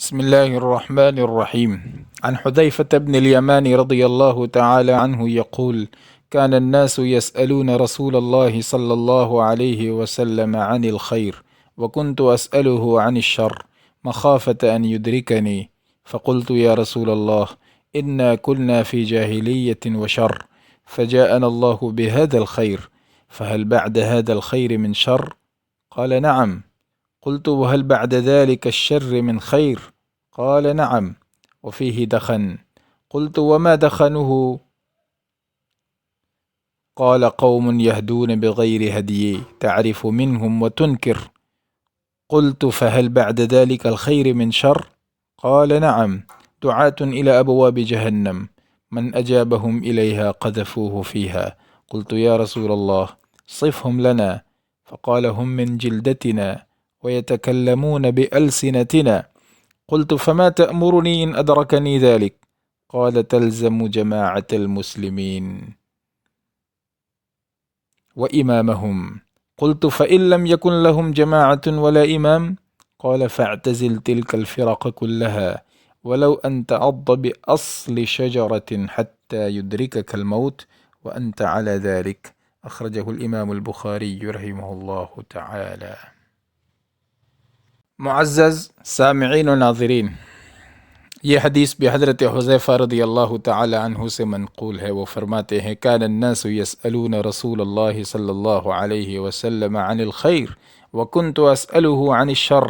بسم الله الرحمن الرحيم. عن حذيفة بن اليمان رضي الله تعالى عنه يقول: كان الناس يسألون رسول الله صلى الله عليه وسلم عن الخير، وكنت أسأله عن الشر مخافة أن يدركني، فقلت: يا رسول الله، إنا كنا في جاهلية وشر، فجاءنا الله بهذا الخير، فهل بعد هذا الخير من شر؟ قال: نعم. قلت: وهل بعد ذلك الشر من خير؟ قال: نعم، وفيه دخن. قلت: وما دخنه؟ قال: قوم يهدون بغير هدي، تعرف منهم وتنكر. قلت: فهل بعد ذلك الخير من شر؟ قال: نعم، دعاة إلى أبواب جهنم، من أجابهم إليها قذفوه فيها. قلت: يا رسول الله، صفهم لنا. فقال: هم من جلدتنا ويتكلمون بألسنتنا. قلت: فما تأمرني إن أدركني ذلك؟ قال: تلزم جماعة المسلمين وإمامهم. قلت: فإن لم يكن لهم جماعة ولا إمام؟ قال: فاعتزل تلك الفرق كلها، ولو أن تعض بأصل شجرة حتى يدركك الموت وأنت على ذلك. أخرجه الإمام البخاري رحمه الله تعالى. معزز سامعین و ناظرین، یہ حدیث بھی حضرت حذیفہ رضی اللہ تعالی عنہ سے منقول ہے۔ وہ فرماتے ہیں: کان الناس یسألون رسول اللہ صلی اللہ علیہ وسلم عن الخیر وکنت اسألہ عن الشر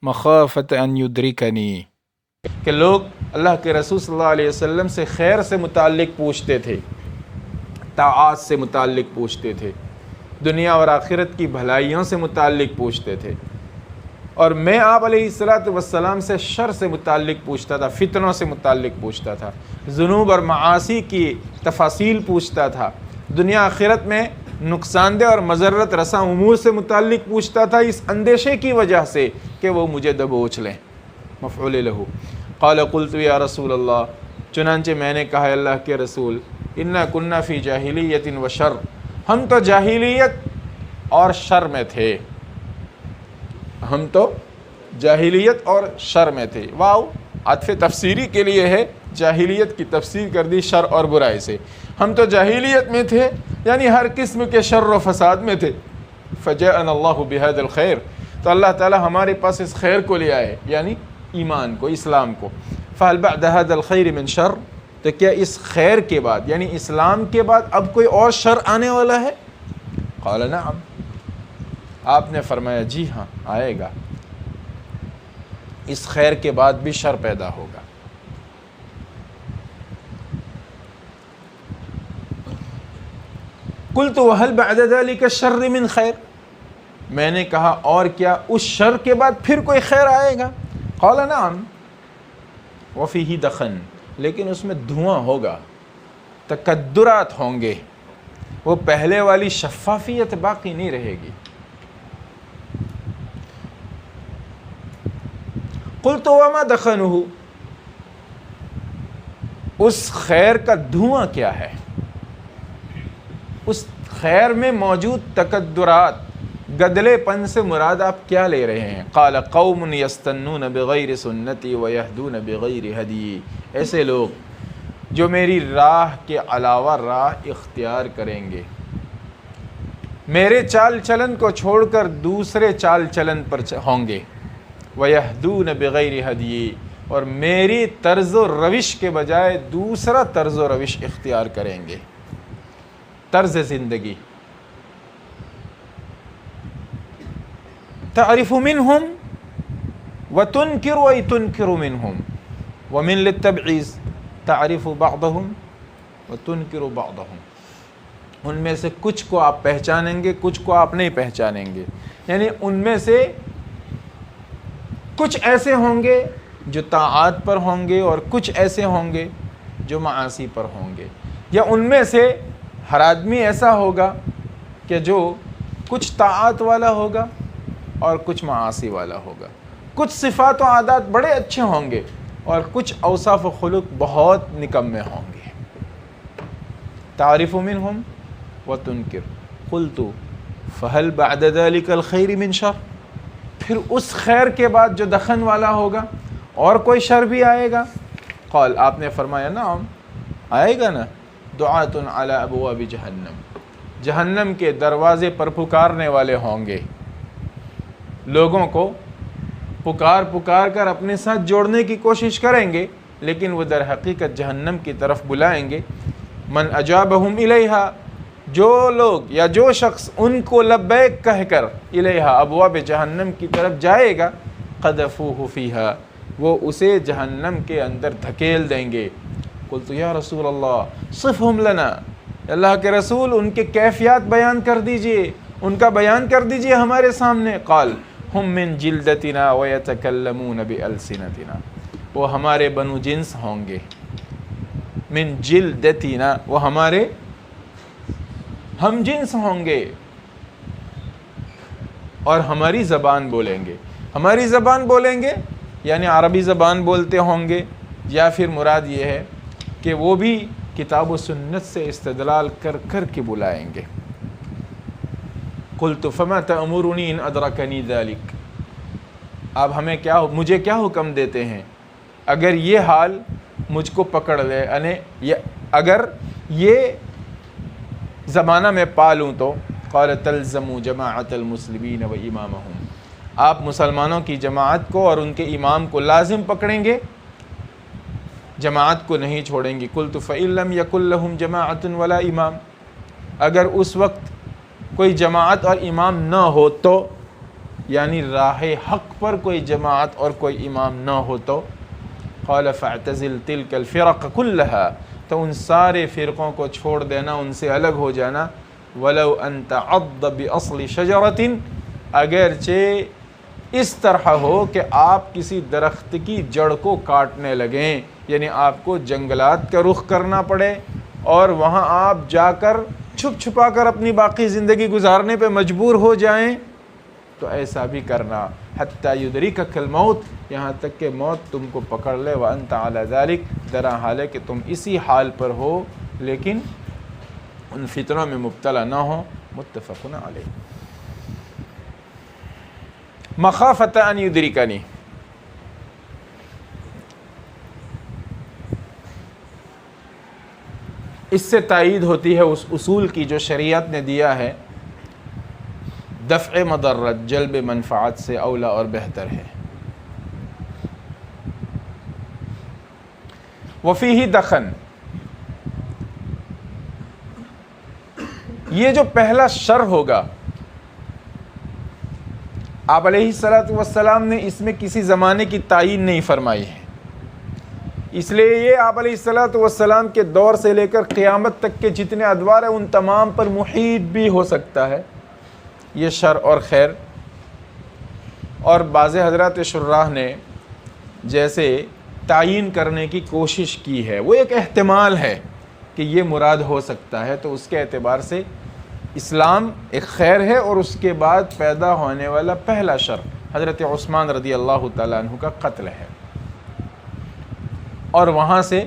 مخافۃ ان یدرکنی، کہ لوگ اللہ کے رسول صلی اللہ علیہ وسلم سے خیر سے متعلق پوچھتے تھے، طاعات سے متعلق پوچھتے تھے، دنیا اور آخرت کی بھلائیوں سے متعلق پوچھتے تھے، اور میں آپ علیہ الصلاۃ والسلام سے شر سے متعلق پوچھتا تھا، فتنوں سے متعلق پوچھتا تھا، ذنوب اور معاصی کی تفاصیل پوچھتا تھا، دنیا آخرت میں نقصان دہ اور مضرت رساں امور سے متعلق پوچھتا تھا، اس اندیشے کی وجہ سے کہ وہ مجھے دبوچ لیں۔ مفعول لہ۔ قال قلت یا رسول اللہ، چنانچہ میں نے کہا اللہ کے رسول، انا کنا فی جاہلیت و شر، ہم تو جاہلیت اور شر میں تھے، ہم تو جاہلیت اور شر میں تھے۔ واو عطف تفسیری کے لیے ہے، جاہلیت کی تفسیر کر دی شر اور برائی سے۔ ہم تو جاہلیت میں تھے، یعنی ہر قسم کے شر و فساد میں تھے۔ فجاءنا اللہ بہذا الخیر، تو اللہ تعالی ہمارے پاس اس خیر کو لے آئے، یعنی ایمان کو، اسلام کو۔ فہل بعد هذا الخیر من شر، تو کیا اس خیر کے بعد یعنی اسلام کے بعد اب کوئی اور شر آنے والا ہے؟ قال نعم، آپ نے فرمایا جی ہاں آئے گا، اس خیر کے بعد بھی شر پیدا ہوگا۔ قلت وهل بعد ذلك الشر من خیر، میں نے کہا اور کیا اس شر کے بعد پھر کوئی خیر آئے گا؟ قال نعم وفیہ دخن، لیکن اس میں دھواں ہوگا، تکدرات ہوں گے، وہ پہلے والی شفافیت باقی نہیں رہے گی۔ قلت وما دخنہ، اس خیر کا دھواں کیا ہے؟ اس خیر میں موجود تکدرات، گدلے پن سے مراد آپ کیا لے رہے ہیں؟ قال قوم یستنون بغیر سنتی ویہدون بغیر ہدی، ایسے لوگ جو میری راہ کے علاوہ راہ اختیار کریں گے، میرے چال چلن کو چھوڑ کر دوسرے چال چلن پر ہوں گے، وَيَهْدُونَ بِغَيْرِ هَدْيِ، اور میری طرز و روش کے بجائے دوسرا طرز و روش اختیار کریں گے، طرز زندگی۔ تَعْرِفُ مِنْهُمْ وَتُنْكِرُ وَيْتُنْكِرُ مِنْهُمْ، وَمِنْ لِلتَّبْعِيض تَعْرِفُ بَعْضَهُمْ وَتُنْكِرُ بَعْضَهُمْ، ان میں سے کچھ کو آپ پہچانیں گے، کچھ کو آپ نہیں پہچانیں گے، یعنی ان میں سے کچھ ایسے ہوں گے جو طاعات پر ہوں گے اور کچھ ایسے ہوں گے جو معاصی پر ہوں گے، یا ان میں سے ہر آدمی ایسا ہوگا کہ جو کچھ طاعات والا ہوگا اور کچھ معاصی والا ہوگا، کچھ صفات و عادات بڑے اچھے ہوں گے اور کچھ اوصاف و خلق بہت نکمے ہوں گے۔ تعرف منہم وتنکر، قلت فہل بعد ذلك الخیر من شر، پھر اس خیر کے بعد جو دخن والا ہوگا، اور کوئی شر بھی آئے گا؟ قال آپ نے فرمایا نعم آئے گا نا، دعات علی ابواب جہنم، جہنم کے دروازے پر پکارنے والے ہوں گے، لوگوں کو پکار پکار کر اپنے ساتھ جوڑنے کی کوشش کریں گے لیکن وہ در حقیقت جہنم کی طرف بلائیں گے۔ من اجابہم الیہا، جو لوگ یا جو شخص ان کو لبیک کہہ کر الیہا ابواب جہنم کی طرف جائے گا، قذفوہ فیہا، وہ اسے جہنم کے اندر دھکیل دیں گے۔ قلت یا رسول اللہ صفہم لنا، اللہ کے رسول ان کے کیفیات بیان کر دیجئے، ان کا بیان کر دیجئے ہمارے سامنے۔ قال ہم من جلدتنا ویتکلمون بألسنتنا، وہ ہمارے بنو جنس ہوں گے، من جلدتنا وہ ہمارے ہم جنس ہوں گے اور ہماری زبان بولیں گے۔ ہماری زبان بولیں گے یعنی عربی زبان بولتے ہوں گے، یا پھر مراد یہ ہے کہ وہ بھی کتاب و سنت سے استدلال کر کر کے بلائیں گے۔ قلت فما تأمرنی ان ادرکنی ذلک، آپ مجھے کیا حکم دیتے ہیں اگر یہ حال مجھ کو پکڑ لے، یعنی اگر یہ زمانہ میں پالوں تو؟ قال تلزموا جماعت المسلمین و امامہم، آپ مسلمانوں کی جماعت کو اور ان کے امام کو لازم پکڑیں گے، جماعت کو نہیں چھوڑیں گے۔ قلت فإن لم يكن لهم جماعة ولا امام، اگر اس وقت کوئی جماعت اور امام نہ ہو تو، یعنی راہ حق پر کوئی جماعت اور کوئی امام نہ ہو تو؟ قال فاعتزل تلك الفرق كلها، تو ان سارے فرقوں کو چھوڑ دینا، ان سے الگ ہو جانا۔ ولو ان تعض باصل شجرة، اگرچہ اس طرح ہو کہ آپ کسی درخت کی جڑ کو کاٹنے لگیں، یعنی آپ کو جنگلات کا رخ کرنا پڑے اور وہاں آپ جا کر چھپ چھپا کر اپنی باقی زندگی گزارنے پہ مجبور ہو جائیں تو ایسا بھی کرنا۔ حتی یدرکک الموت، یہاں تک کہ موت تم کو پکڑ لے، وانت علی ذلک، درا حال ہے کہ تم اسی حال پر ہو لیکن ان فتنوں میں مبتلا نہ ہو۔ متفق علیہ۔ مخافۃ ان یدرکنی، اس سے تائید ہوتی ہے اس اصول کی جو شریعت نے دیا ہے، دفع مضرت جلب منفعت سے اولا اور بہتر ہے۔ وفیہ دخن، یہ جو پہلا شر ہوگا، آپ علیہ السلام نے اس میں کسی زمانے کی تعین نہیں فرمائی ہے، اس لیے یہ آپ علیہ السلام کے دور سے لے کر قیامت تک کے جتنے ادوار ہیں ان تمام پر محیط بھی ہو سکتا ہے یہ شر اور خیر۔ اور بعض حضرات شراح نے جیسے تعین کرنے کی کوشش کی ہے، وہ ایک احتمال ہے کہ یہ مراد ہو سکتا ہے، تو اس کے اعتبار سے اسلام ایک خیر ہے اور اس کے بعد پیدا ہونے والا پہلا شر حضرت عثمان رضی اللہ تعالیٰ عنہ کا قتل ہے، اور وہاں سے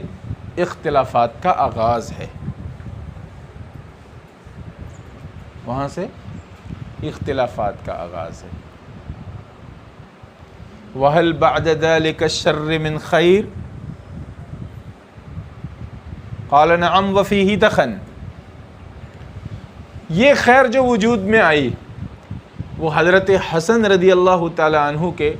اختلافات کا آغاز ہے، وہاں سے اختلافات کا آغاز ہے۔ وَهَلْ بَعْدَ ذَلِكَ الشَّرِّ مِنْ خَيْرٍ؟ قَالَ نَعَمْ وَفِيهِ دَخَنٌ، یہ خیر جو وجود میں آئی وہ حضرت حسن رضی اللہ تعالی عنہ کے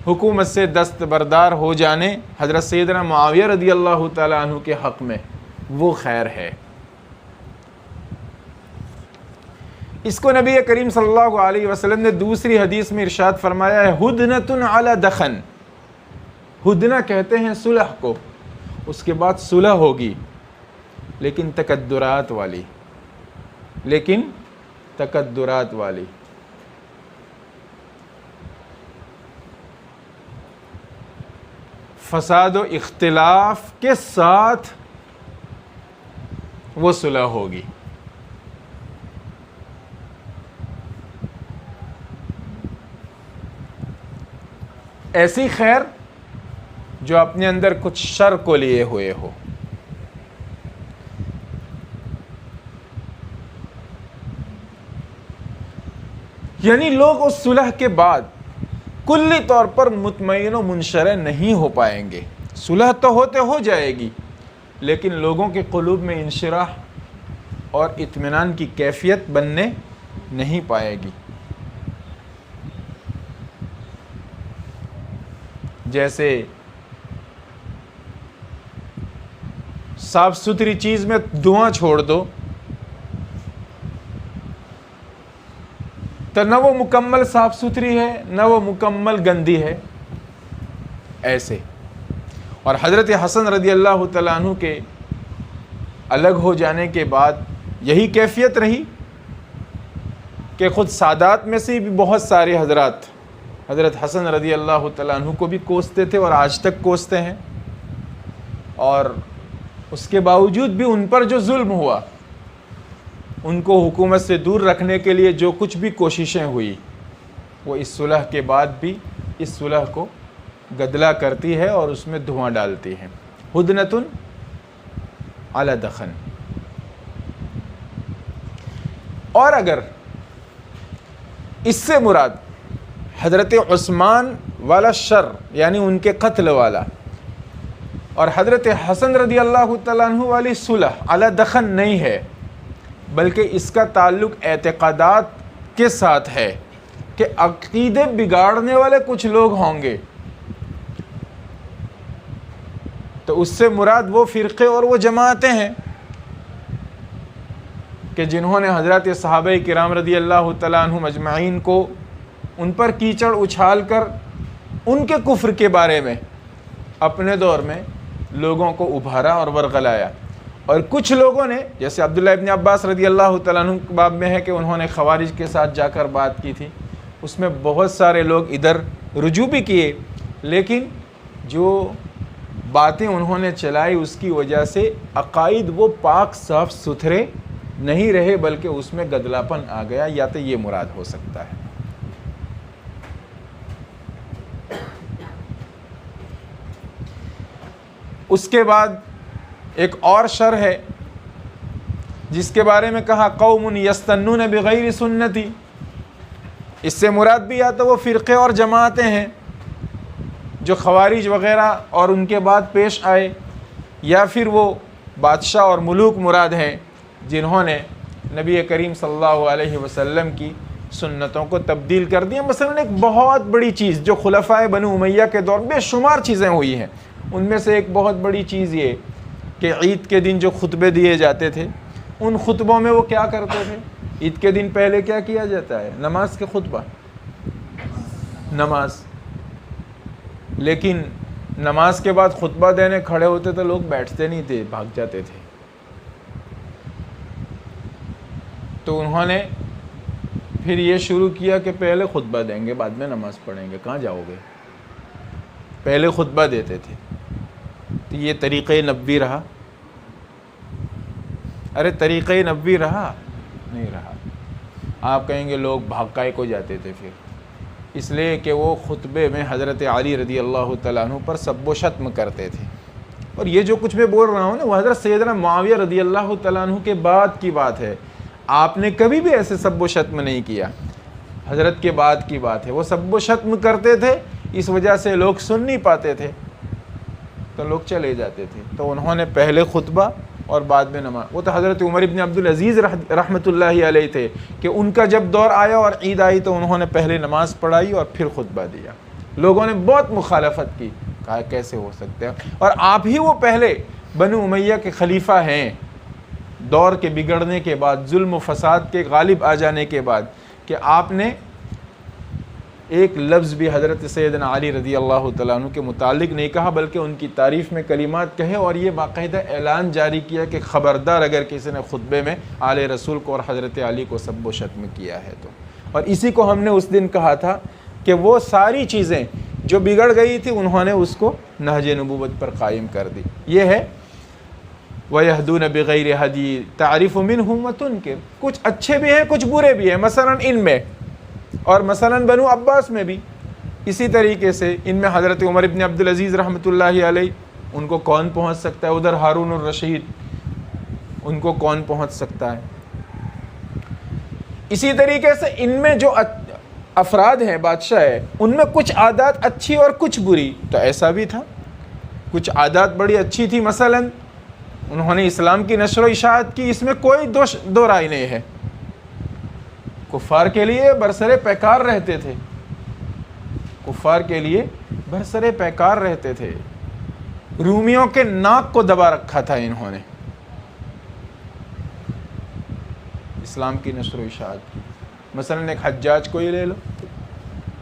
حکومت سے دستبردار ہو جانے، حضرت سیدنا معاویہ رضی اللہ تعالی عنہ کے حق میں، وہ خیر ہے۔ اس کو نبی کریم صلی اللہ علیہ وسلم نے دوسری حدیث میں ارشاد فرمایا ہے، ہدنۃ علی دخن، ہدنہ کہتے ہیں صلح کو، اس کے بعد صلح ہوگی لیکن تکدرات والی، فساد و اختلاف کے ساتھ وہ صلح ہوگی۔ ایسی خیر جو اپنے اندر کچھ شر کو لیے ہوئے ہو، یعنی لوگ اس صلح کے بعد کلی طور پر مطمئن و منشرح نہیں ہو پائیں گے۔ صلح تو ہو جائے گی، لیکن لوگوں کے قلوب میں انشراح اور اطمینان کی کیفیت بننے نہیں پائے گی۔ جیسے صاف ستھری چیز میں دھواں چھوڑ دو تو نہ وہ مکمل صاف ستھری ہے نہ وہ مکمل گندی ہے، ایسے۔ اور حضرت حسن رضی اللہ تعالیٰ عنہ کے الگ ہو جانے کے بعد یہی کیفیت رہی کہ خود سادات میں سے بھی بہت سارے حضرات حضرت حسن رضی اللہ تعالیٰ عنہ کو بھی کوستے تھے اور آج تک کوستے ہیں، اور اس کے باوجود بھی ان پر جو ظلم ہوا، ان کو حکومت سے دور رکھنے کے لیے جو کچھ بھی کوششیں ہوئی، وہ اس صلح کے بعد بھی اس صلح کو گدلا کرتی ہے اور اس میں دھواں ڈالتی ہے۔ ہدنۃ علی دخن۔ اور اگر اس سے مراد حضرت عثمان والا شر یعنی ان کے قتل والا اور حضرت حسن رضی اللہ تعالیٰ عنہ والی صلح علی دخن نہیں ہے، بلکہ اس کا تعلق اعتقادات کے ساتھ ہے کہ عقیدے بگاڑنے والے کچھ لوگ ہوں گے، تو اس سے مراد وہ فرقے اور وہ جماعتیں ہیں کہ جنہوں نے حضرات صحابہ کرام رضی اللہ تعالیٰ عنہم اجمعین کو ان پر کیچڑ اچھال کر ان کے کفر کے بارے میں اپنے دور میں لوگوں کو ابھارا اور ورغلایا۔ اور کچھ لوگوں نے، جیسے عبداللہ ابن عباس رضی اللہ تعالیٰ عنہ کے باب میں ہے کہ انہوں نے خوارج کے ساتھ جا کر بات کی تھی، اس میں بہت سارے لوگ ادھر رجوع بھی کیے، لیکن جو باتیں انہوں نے چلائی اس کی وجہ سے عقائد وہ پاک صاف ستھرے نہیں رہے، بلکہ اس میں گدلاپن آ گیا، یا تو یہ مراد ہو سکتا ہے۔ اس کے بعد ایک اور شر ہے جس کے بارے میں کہا قوم یستنون بغیر سنتی۔ اس سے مراد بھی یا تو وہ فرقے اور جماعتیں ہیں جو خوارج وغیرہ اور ان کے بعد پیش آئے، یا پھر وہ بادشاہ اور ملوک مراد ہیں جنہوں نے نبی کریم صلی اللہ علیہ وسلم کی سنتوں کو تبدیل کر دیا۔ مثلا ایک بہت بڑی چیز جو خلفائے بنو امیہ کے دور بے شمار چیزیں ہوئی ہیں، ان میں سے ایک بہت بڑی چیز یہ کہ عید کے دن جو خطبے دیے جاتے تھے، ان خطبوں میں وہ کیا کرتے تھے؟ عید کے دن پہلے کیا کیا جاتا ہے؟ نماز کے خطبہ، نماز۔ لیکن نماز کے بعد خطبہ دینے کھڑے ہوتے تو لوگ بیٹھتے نہیں تھے، بھاگ جاتے تھے۔ تو انہوں نے پھر یہ شروع کیا کہ پہلے خطبہ دیں گے بعد میں نماز پڑھیں گے۔ کہاں جاؤ گے؟ پہلے خطبہ دیتے تھے۔ تو یہ طریقہ نبوی رہا؟ ارے طریقہ نبوی رہا؟ نہیں رہا۔ آپ کہیں گے لوگ بھاگ کائے کو جاتے تھے پھر؟ اس لیے کہ وہ خطبے میں حضرت علی رضی اللہ تعالیٰ عنہ پر سب و شتم کرتے تھے، اور یہ جو کچھ میں بول رہا ہوں نا وہ حضرت سیدنا معاویہ رضی اللہ تعالیٰ عنہ کے بعد کی بات ہے۔ آپ نے کبھی بھی ایسے سب و شتم نہیں کیا، حضرت کے بعد کی بات ہے۔ وہ سب و شتم کرتے تھے، اس وجہ سے لوگ سن نہیں پاتے تھے تو لوگ چلے جاتے تھے۔ تو انہوں نے پہلے خطبہ اور بعد میں نماز۔ وہ تو حضرت عمر ابن عبدالعزیز رحمۃ اللہ علیہ تھے کہ ان کا جب دور آیا اور عید آئی تو انہوں نے پہلے نماز پڑھائی اور پھر خطبہ دیا۔ لوگوں نے بہت مخالفت کی، کہا کیسے ہو سکتا ہے، اور آپ ہی وہ پہلے بنو امیہ کے خلیفہ ہیں دور کے بگڑنے کے بعد، ظلم و فساد کے غالب آ جانے کے بعد، کہ آپ نے ایک لفظ بھی حضرت سیدنا علی رضی اللہ تعالیٰ عنہ کے متعلق نہیں کہا، بلکہ ان کی تعریف میں کلمات کہے، اور یہ باقاعدہ اعلان جاری کیا کہ خبردار اگر کسی نے خطبے میں آل رسول کو اور حضرت علی کو سب و شتم کیا ہے تو۔ اور اسی کو ہم نے اس دن کہا تھا کہ وہ ساری چیزیں جو بگڑ گئی تھی انہوں نے اس کو نہج نبوت پر قائم کر دی۔ یہ ہے وَيَهْدُونَ بِغَيْرِ هَدِيٍّ تَعْرِفُ مِنْهُمْ وَتُنْكِرُ۔ کچھ اچھے بھی ہیں کچھ برے بھی ہیں، مثلا ان میں، اور مثلا بنو عباس میں بھی اسی طریقے سے۔ ان میں حضرت عمر ابن عبدالعزیز رحمۃ اللہ علیہ، ان کو کون پہنچ سکتا ہے؟ ادھر ہارون الرشید، ان کو کون پہنچ سکتا ہے؟ اسی طریقے سے ان میں جو افراد ہیں، بادشاہ ہے، ان میں کچھ عادات اچھی اور کچھ بری، تو ایسا بھی تھا، کچھ عادات بڑی اچھی تھی، مثلا انہوں نے اسلام کی نشر و اشاعت کی، اس میں کوئی دو رائے نہیں ہے، کفار کے لیے برسر پیکار رہتے تھے، کفار کے لیے برسر پیکار رہتے تھے، رومیوں کے ناک کو دبا رکھا تھا انہوں نے اسلام کی نشر و اشاعت کی۔ مثلا ایک حجاج کو ہی لے لو،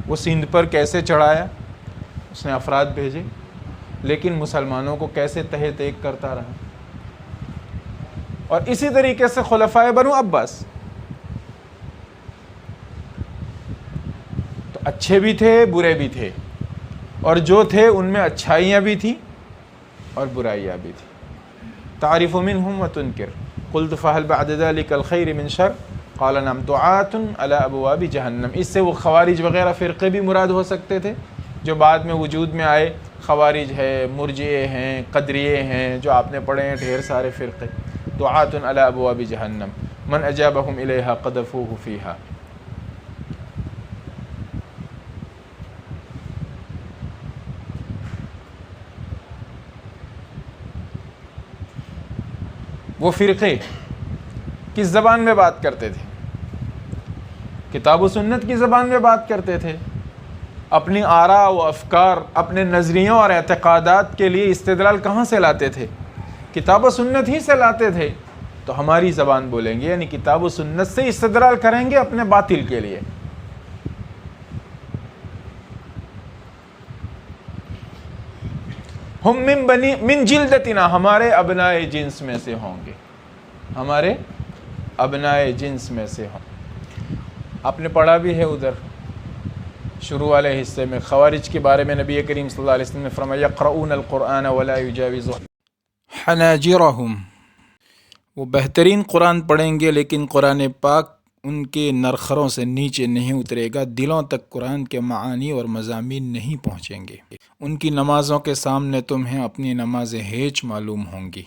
وہ سندھ پر کیسے چڑھایا، اس نے افراد بھیجے، لیکن مسلمانوں کو کیسے تہہ تیگ کرتا رہا۔ اور اسی طریقے سے خلفائے بنو عباس تو اچھے بھی تھے برے بھی تھے، اور جو تھے ان میں اچھائیاں بھی تھیں اور برائیاں بھی تھیں۔ تعرف منہم وتنکر قلت فہل بعد ذلک الخیر من شر قال نعم دعاۃ علی ابواب جہنم۔ اس سے وہ خوارج وغیرہ فرقے بھی مراد ہو سکتے تھے جو بعد میں وجود میں آئے، خوارج ہے، مرجئے ہیں، قدریے ہیں، جو آپ نے پڑھے ہیں ڈھیر سارے فرقے۔ دعاۃ علی ابواب جہنم من اجابہم الیہا قذفوہ فیہا۔ وہ فرقے کس زبان میں بات کرتے تھے؟ کتاب و سنت کی زبان میں بات کرتے تھے، اپنی آراء و افکار، اپنے نظریوں اور اعتقادات کے لیے استدلال کہاں سے لاتے تھے؟ کتاب و سنت ہی سے لاتے تھے۔ تو ہماری زبان بولیں گے، یعنی کتاب و سنت سے استدلال کریں گے اپنے باطل کے لیے۔ ہم من جلدتنا، ہمارے ابنائے جنس میں سے ہوں گے، ہمارے ابنائے جنس میں سے ہوں۔ آپ نے پڑھا بھی ہے ادھر شروع والے حصے میں خوارج کے بارے میں نبی کریم صلی اللہ علیہ وسلم نے فرمایا یقرؤون القرآن ولا یجاوز حناجرہم، وہ بہترین قرآن پڑھیں گے لیکن قرآن پاک ان کے نرخروں سے نیچے نہیں اترے گا، دلوں تک قرآن کے معانی اور مضامین نہیں پہنچیں گے۔ ان کی نمازوں کے سامنے تمہیں اپنی نمازیں ہیچ معلوم ہوں گی۔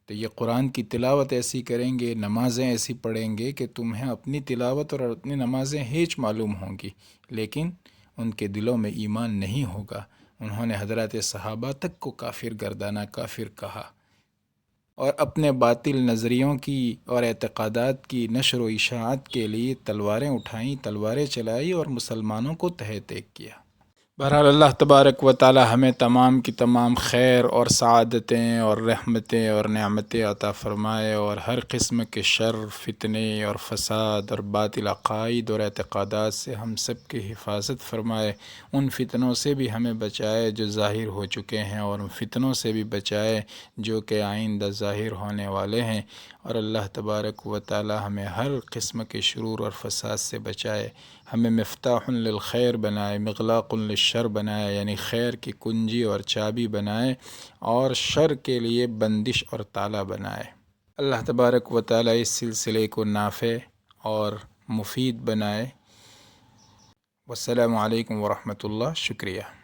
تو یہ قرآن کی تلاوت ایسی کریں گے، نمازیں ایسی پڑھیں گے کہ تمہیں اپنی تلاوت اور اپنی نمازیں ہیچ معلوم ہوں گی، لیکن ان کے دلوں میں ایمان نہیں ہوگا۔ انہوں نے حضرات صحابہ تک کو کافر گردانا، کافر کہا، اور اپنے باطل نظریوں کی اور اعتقادات کی نشر و اشاعت کے لیے تلواریں اٹھائیں، تلواریں چلائی اور مسلمانوں کو تہہ تیگ کیا۔ بہرحال اللہ تبارک و تعالی ہمیں تمام کی تمام خیر اور سعادتیں اور رحمتیں اور نعمتیں عطا فرمائے، اور ہر قسم کے شر، فتنے اور فساد اور باطل عقائد اور اعتقادات سے ہم سب کی حفاظت فرمائے۔ ان فتنوں سے بھی ہمیں بچائے جو ظاہر ہو چکے ہیں، اور ان فتنوں سے بھی بچائے جو کہ آئندہ ظاہر ہونے والے ہیں، اور اللہ تبارک و تعالی ہمیں ہر قسم کے شرور اور فساد سے بچائے، ہمیں مفتاح للخیر بنائے، مغلاق للشر بنائے، یعنی خیر کی کنجی اور چابی بنائے، اور شر کے لیے بندش اور تالا بنائے۔ اللہ تبارک و تعالی اس سلسلے کو نافع اور مفید بنائے۔ والسلام علیکم ورحمۃ اللہ۔ شکریہ۔